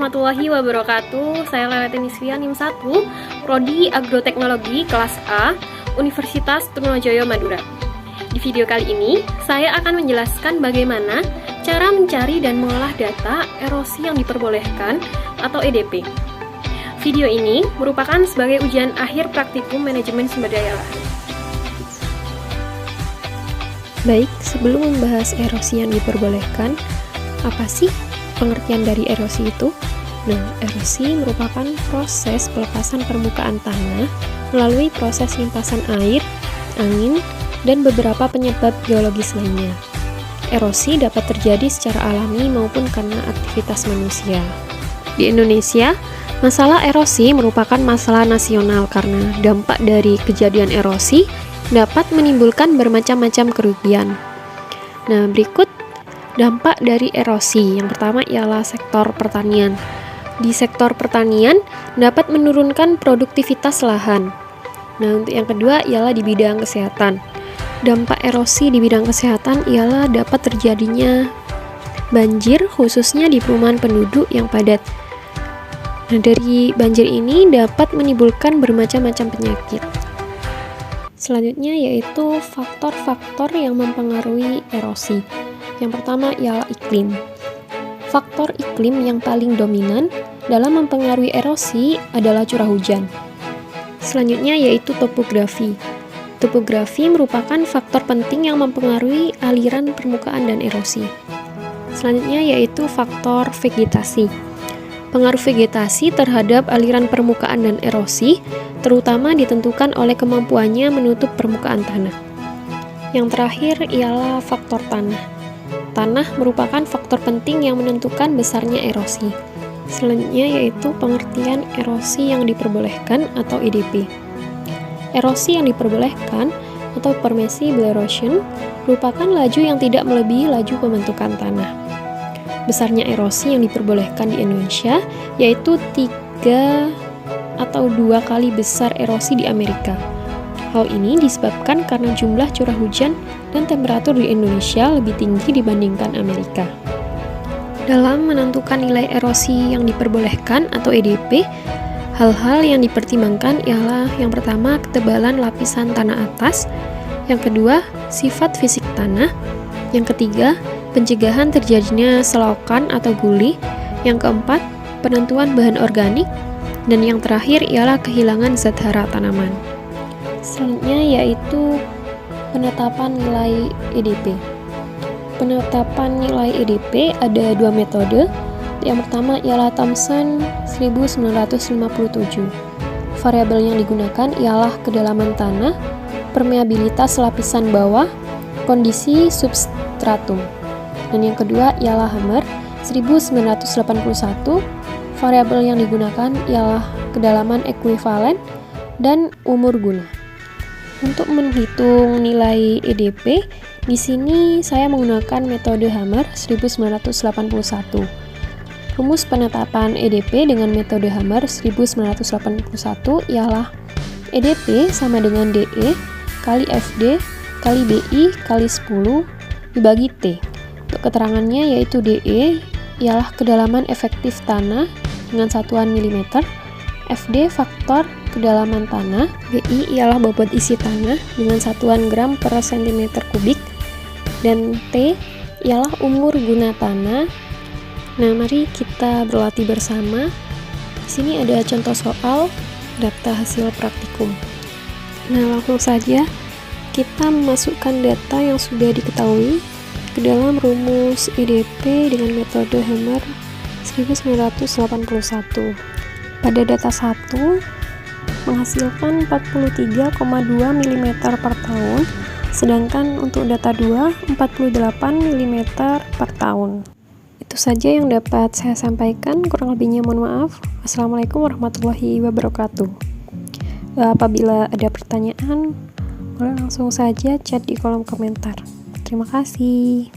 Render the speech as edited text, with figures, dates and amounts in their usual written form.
warahmatullahi wabarakatuh. Saya Lelete Nisfia, NIM 1, Prodi Agroteknologi kelas A, Universitas Trunojoyo Madura. Di video kali ini, saya akan menjelaskan bagaimana cara mencari dan mengolah data erosi yang diperbolehkan atau EDP. Video ini merupakan sebagai ujian akhir praktikum manajemen sumber daya lahan. Baik, sebelum membahas erosi yang diperbolehkan, apa sih pengertian dari erosi itu? Nah, erosi merupakan proses pelepasan permukaan tanah melalui proses limpasan air, angin, dan beberapa penyebab geologis lainnya. Erosi dapat terjadi secara alami maupun karena aktivitas manusia. Di Indonesia, masalah erosi merupakan masalah nasional karena dampak dari kejadian erosi dapat menimbulkan bermacam-macam kerugian. Nah, berikut dampak dari erosi. Yang pertama ialah sektor pertanian. Di sektor pertanian dapat menurunkan produktivitas lahan. Nah, untuk yang kedua ialah di bidang kesehatan. Dampak erosi di bidang kesehatan ialah dapat terjadinya banjir, khususnya di perumahan penduduk yang padat. Nah, dari banjir ini dapat menimbulkan bermacam-macam penyakit. Selanjutnya yaitu faktor-faktor yang mempengaruhi erosi. Yang pertama ialah iklim. Faktor iklim yang paling dominan dalam mempengaruhi erosi adalah curah hujan. Selanjutnya yaitu topografi. Topografi merupakan faktor penting yang mempengaruhi aliran permukaan dan erosi. Selanjutnya yaitu faktor vegetasi. Pengaruh vegetasi terhadap aliran permukaan dan erosi terutama ditentukan oleh kemampuannya menutup permukaan tanah. Yang terakhir ialah faktor tanah. Tanah merupakan faktor penting yang menentukan besarnya erosi. Selanjutnya yaitu pengertian erosi yang diperbolehkan atau EDP. Erosi yang diperbolehkan atau permissible erosion merupakan laju yang tidak melebihi laju pembentukan tanah. Besarnya erosi yang diperbolehkan di Indonesia yaitu 3 atau 2 kali besar erosi di Amerika. Hal ini disebabkan karena jumlah curah hujan dan temperatur di Indonesia lebih tinggi dibandingkan Amerika. Dalam menentukan nilai erosi yang diperbolehkan atau EDP, hal-hal yang dipertimbangkan ialah yang pertama ketebalan lapisan tanah atas, yang kedua sifat fisik tanah, yang ketiga pencegahan terjadinya selokan atau guli, yang keempat penentuan bahan organik, dan yang terakhir ialah kehilangan zat hara tanaman. Selanjutnya yaitu penetapan nilai EDP. Penetapan nilai EDP ada 2 metode. Yang pertama ialah Thomson 1957. Variabel yang digunakan ialah kedalaman tanah, permeabilitas lapisan bawah, kondisi substratum. Dan yang kedua ialah Hammer 1981. Variabel yang digunakan ialah kedalaman ekuivalen dan umur guna. Untuk menghitung nilai EDP, di sini saya menggunakan metode Hammer 1981. Rumus penetapan EDP dengan metode Hammer 1981 ialah EDP sama dengan DE kali FD kali BI kali 10 dibagi T. Untuk keterangannya yaitu DE ialah kedalaman efektif tanah dengan satuan milimeter, FD faktor kedalaman tanah, BI ialah bobot isi tanah dengan satuan gram per cm kubik, dan T ialah umur guna tanah. Nah, mari kita berlatih bersama. Di sini ada contoh soal data hasil praktikum. Nah, langsung saja kita memasukkan data yang sudah diketahui ke dalam rumus EDP dengan metode Hammer 1981. Pada data 1 menghasilkan 43,2 mm per tahun, sedangkan untuk data 2 48 mm per tahun. Itu saja yang dapat saya sampaikan, kurang lebihnya mohon maaf. Wassalamualaikum warahmatullahi wabarakatuh. Apabila ada pertanyaan, boleh langsung saja chat di kolom komentar. Terima kasih.